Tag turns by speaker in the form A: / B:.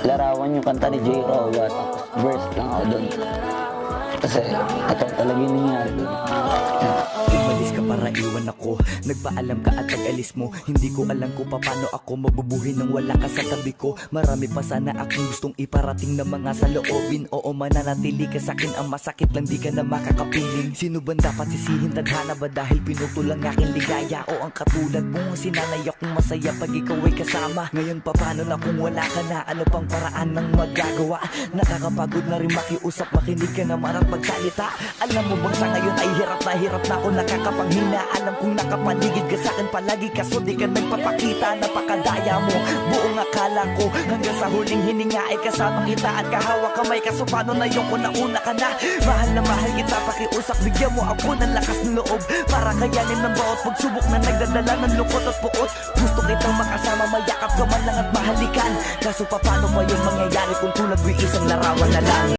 A: Larawan yung kanta ni J. Rowa, tapos verse lang ako doon. Kasi ito talaga yung nangyari doon.
B: Umalis ka para iwan ako, nagpaalam ka at nag-alis mo. Hindi ko alam kung paano ako mabubuhay nang wala ka sa tabi ko. Marami pa sana akong gustong iparating na mga saloobin. Oo, mananatili ka sa'kin, ang masakit lang di ka na makakapiling. Sino ba dapat sisihin, tadhana ba dahil pinutol ang aking ligaya? O ang katulad mo, sinanay akong masaya pag ikaw ay kasama. Ngayon pa paano na kung wala ka na, ano pang paraan ng magagawa? Nakakapagod na rin makiusap, makinig ka naman at magsalita. Alam mo bang sa ngayon ay hirap na ako nakakapanghina. Alam kong nakapaligid ka sa'kin palagi, kaso di ka nagpapakita. Napakadaya mo, buong akala ko hanggang sa huling hininga ay kasama kita at kahawak kamay. Kaso paano na yung una ka na? Mahal na mahal kita, pakiusap, bigyan mo ako ng lakas ng loob para kayanin ng bawat pagsubok na nagdadala ng lungkot at puot. Gusto kitang makasama, mayakap ka man lang at mahalikan. Kaso paano pa yung mangyayari kung tulad mo isang larawan na lang?